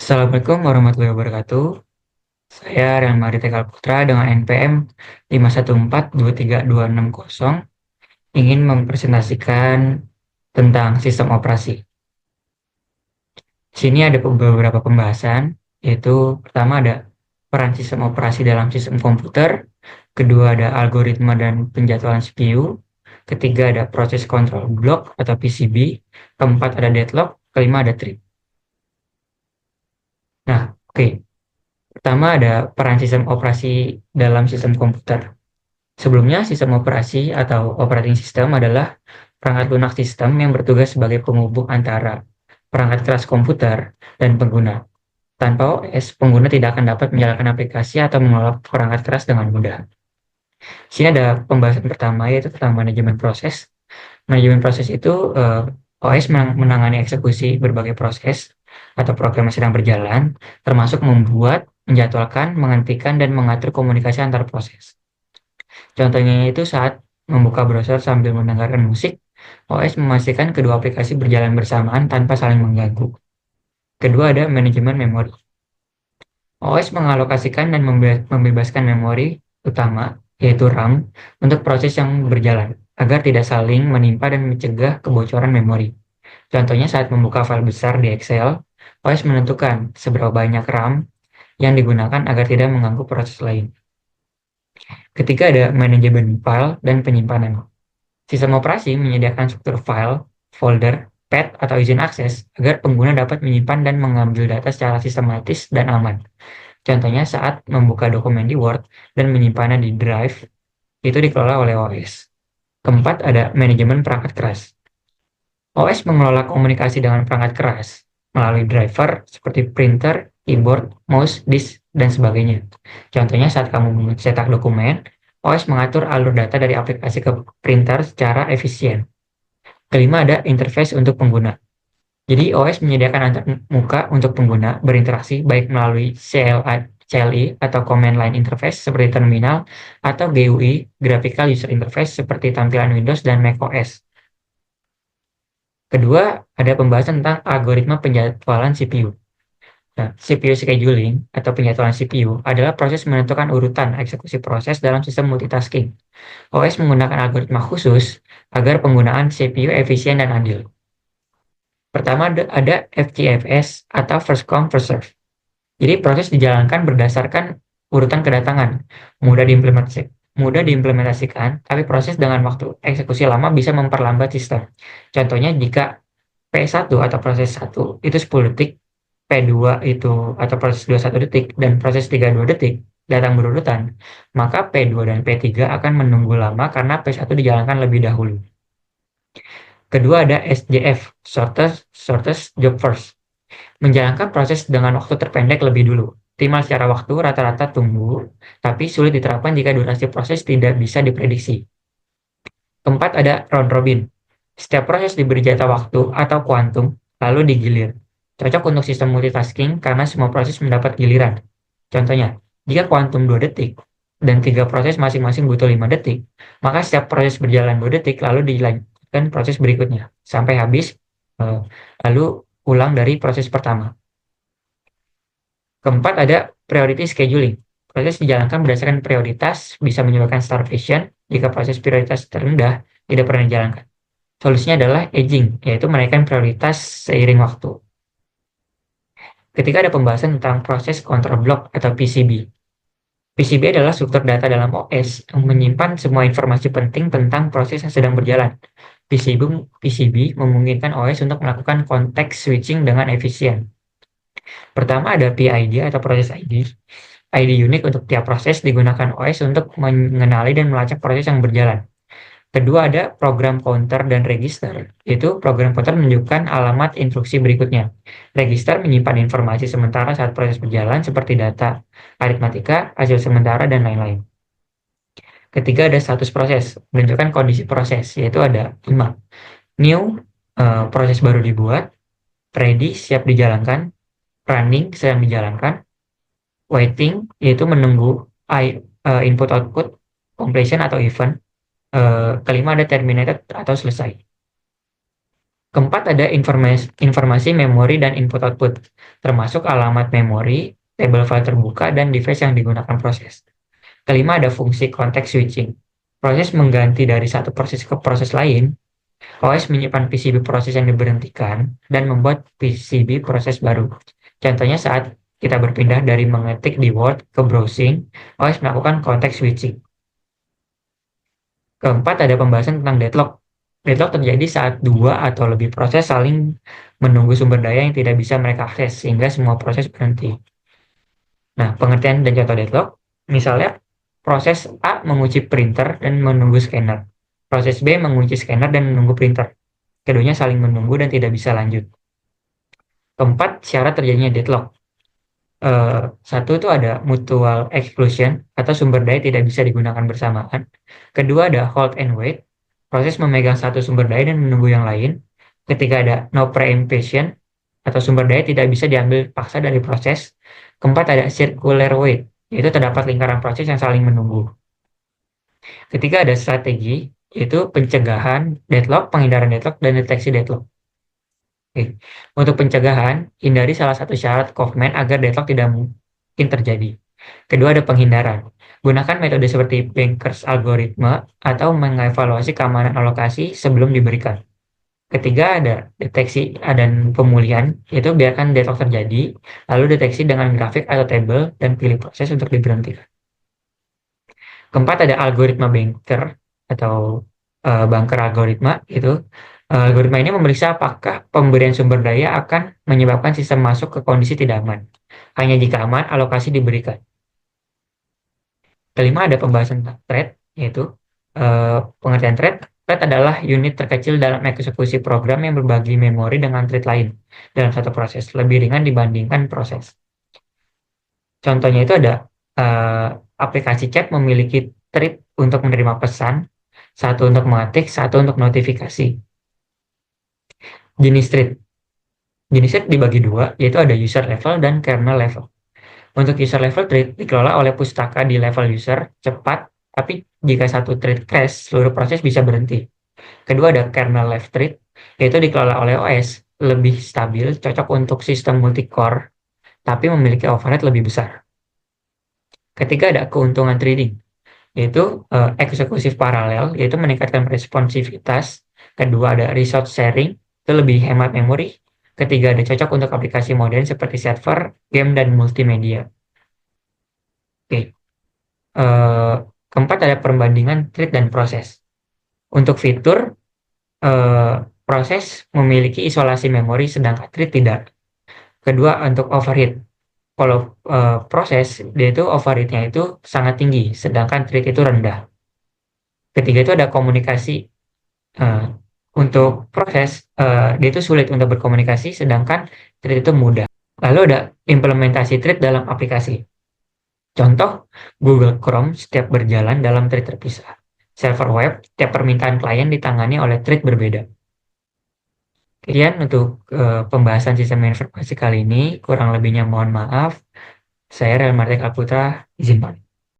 Assalamualaikum warahmatullahi wabarakatuh. Saya Rian Mari Tegal Putra dengan NPM 514236260 ingin mempresentasikan tentang sistem operasi. Di sini ada beberapa pembahasan, yaitu pertama ada peran sistem operasi dalam sistem komputer, kedua ada algoritma dan penjadwalan CPU, ketiga ada proses control block atau PCB, keempat ada deadlock, kelima ada trip. Nah, oke. Pertama ada peran sistem operasi dalam sistem komputer. Sebelumnya, sistem operasi atau operating system adalah perangkat lunak sistem yang bertugas sebagai penghubung antara perangkat keras komputer dan pengguna. Tanpa OS, pengguna tidak akan dapat menjalankan aplikasi atau mengelola perangkat keras dengan mudah. Di sini ada pembahasan pertama, yaitu tentang manajemen proses. Manajemen proses itu OS menangani eksekusi berbagai proses atau program yang sedang berjalan, termasuk membuat, menjadwalkan, menghentikan, dan mengatur komunikasi antar proses. Contohnya itu saat membuka browser sambil mendengarkan musik, OS memastikan kedua aplikasi berjalan bersamaan tanpa saling mengganggu. Kedua ada manajemen memori. OS mengalokasikan dan membebaskan memori utama, yaitu RAM, untuk proses yang berjalan, agar tidak saling menimpa dan mencegah kebocoran memori. Contohnya saat membuka file besar di Excel, OS menentukan seberapa banyak RAM yang digunakan agar tidak mengganggu proses lain. Ketiga ada manajemen file dan penyimpanan. Sistem operasi menyediakan struktur file, folder, path, atau izin akses agar pengguna dapat menyimpan dan mengambil data secara sistematis dan aman. Contohnya saat membuka dokumen di Word dan menyimpannya di Drive, itu dikelola oleh OS. Keempat ada manajemen perangkat keras. OS mengelola komunikasi dengan perangkat keras melalui driver seperti printer, keyboard, mouse, disk, dan sebagainya. Contohnya saat kamu mencetak dokumen, OS mengatur alur data dari aplikasi ke printer secara efisien. Kelima ada interface untuk pengguna. Jadi OS menyediakan antar muka untuk pengguna berinteraksi baik melalui CLI atau Command Line Interface seperti terminal atau GUI Graphical User Interface seperti tampilan Windows dan macOS. Kedua, ada pembahasan tentang algoritma penjadwalan CPU. Nah, CPU scheduling atau penjadwalan CPU adalah proses menentukan urutan eksekusi proses dalam sistem multitasking. OS menggunakan algoritma khusus agar penggunaan CPU efisien dan adil. Pertama ada FCFS atau First Come First Serve. Jadi proses dijalankan berdasarkan urutan kedatangan, mudah diimplementasikan, tapi proses dengan waktu eksekusi lama bisa memperlambat sistem. Contohnya jika P1 atau proses 1 itu 10 detik, P2 itu atau proses 21 detik, dan proses 32 detik datang berurutan, maka P2 dan P3 akan menunggu lama karena P1 dijalankan lebih dahulu. Kedua ada SJF, Shortest Job First. Menjalankan proses dengan waktu terpendek lebih dulu. Optimal secara waktu rata-rata tunggu, tapi sulit diterapkan jika durasi proses tidak bisa diprediksi. Keempat ada round robin. Setiap proses diberi jatah waktu atau kuantum, lalu digilir. Cocok untuk sistem multitasking karena semua proses mendapat giliran. Contohnya, jika kuantum 2 detik dan 3 proses masing-masing butuh 5 detik, maka setiap proses berjalan 2 detik lalu dilanjutkan proses berikutnya sampai habis, lalu ulang dari proses pertama. Keempat ada priority scheduling. Proses dijalankan berdasarkan prioritas, bisa menyebabkan starvation jika proses prioritas terendah tidak pernah dijalankan. Solusinya adalah aging, yaitu menaikkan prioritas seiring waktu. Ketika ada pembahasan tentang proses control block atau PCB. PCB adalah struktur data dalam OS yang menyimpan semua informasi penting tentang proses yang sedang berjalan. PCB memungkinkan OS untuk melakukan context switching dengan efisien. Pertama ada PID atau proses ID. ID unik untuk tiap proses digunakan OS untuk mengenali dan melacak proses yang berjalan. Kedua ada program counter dan register. Itu program counter menunjukkan alamat instruksi berikutnya. Register menyimpan informasi sementara saat proses berjalan seperti data aritmatika, hasil sementara, dan lain-lain. Ketiga ada status proses, menunjukkan kondisi proses, yaitu ada 5. New, proses baru dibuat. Ready, siap dijalankan. Running, sedang dijalankan. Waiting, yaitu menunggu input-output, completion atau event. Kelima ada terminated atau selesai. Keempat, ada informasi memori dan input-output, termasuk alamat memori, tabel file terbuka, dan device yang digunakan proses. Kelima, ada fungsi context switching. Proses mengganti dari satu proses ke proses lain. OS menyimpan PCB proses yang diberhentikan dan membuat PCB proses baru. Contohnya saat kita berpindah dari mengetik di Word ke browsing, OS melakukan context switching. Keempat, ada pembahasan tentang deadlock. Deadlock terjadi saat dua atau lebih proses saling menunggu sumber daya yang tidak bisa mereka akses, sehingga semua proses berhenti. Nah, pengertian dan contoh deadlock, misalnya proses A mengunci printer dan menunggu scanner. Proses B mengunci scanner dan menunggu printer. Keduanya saling menunggu dan tidak bisa lanjut. Keempat, syarat terjadinya deadlock. Satu itu ada mutual exclusion atau sumber daya tidak bisa digunakan bersamaan. Kedua ada hold and wait, proses memegang satu sumber daya dan menunggu yang lain. Ketiga ada no preemption atau sumber daya tidak bisa diambil paksa dari proses. Keempat ada circular wait, yaitu terdapat lingkaran proses yang saling menunggu. Ketiga ada strategi, yaitu pencegahan deadlock, penghindaran deadlock, dan deteksi deadlock. Oke. Untuk pencegahan, hindari salah satu syarat Kaufman agar deadlock tidak mungkin terjadi. Kedua ada penghindaran. Gunakan metode seperti Banker's algoritma atau mengevaluasi keamanan alokasi sebelum diberikan. Ketiga ada deteksi dan pemulihan, yaitu biarkan deadlock terjadi, lalu deteksi dengan grafik atau tabel dan pilih proses untuk diberhentikan. Keempat ada algoritma Banker atau Banker algoritma itu. Algoritma ini memeriksa apakah pemberian sumber daya akan menyebabkan sistem masuk ke kondisi tidak aman. Hanya jika aman, alokasi diberikan. Kelima ada pembahasan tentang thread, yaitu pengertian thread. Thread adalah unit terkecil dalam eksekusi program yang berbagi memori dengan thread lain dalam satu proses, lebih ringan dibandingkan proses. Contohnya itu ada uh, aplikasi chat memiliki thread untuk menerima pesan, satu untuk mengetik, satu untuk notifikasi. Jenis thread. Jenis thread dibagi dua, yaitu ada user level dan kernel level. Untuk user level thread dikelola oleh pustaka di level user, cepat, tapi jika satu thread crash, seluruh proses bisa berhenti. Kedua ada kernel level thread, yaitu dikelola oleh OS, lebih stabil, cocok untuk sistem multi-core, tapi memiliki overhead lebih besar. Ketiga ada keuntungan threading, yaitu eksekusi paralel, yaitu meningkatkan responsivitas. Kedua ada resource sharing, itu lebih hemat memori. Ketiga ada cocok untuk aplikasi modern seperti server, game, dan multimedia. Oke. Eh, Keempat ada perbandingan thread dan proses. Untuk fitur, eh, proses memiliki isolasi memori sedangkan thread tidak. Kedua untuk overhead. Kalau proses, dia itu overheadnya itu sangat tinggi, sedangkan thread itu rendah. Ketiga itu ada komunikasi. Eh, untuk proses, dia itu sulit untuk berkomunikasi, sedangkan thread itu mudah. Lalu ada implementasi thread dalam aplikasi. Contoh, Google Chrome setiap berjalan dalam thread terpisah. Server web, setiap permintaan klien ditangani oleh thread berbeda. Kemudian untuk pembahasan sistem informasi kali ini, kurang lebihnya mohon maaf. Saya Real Mardika Putra, izin pamit.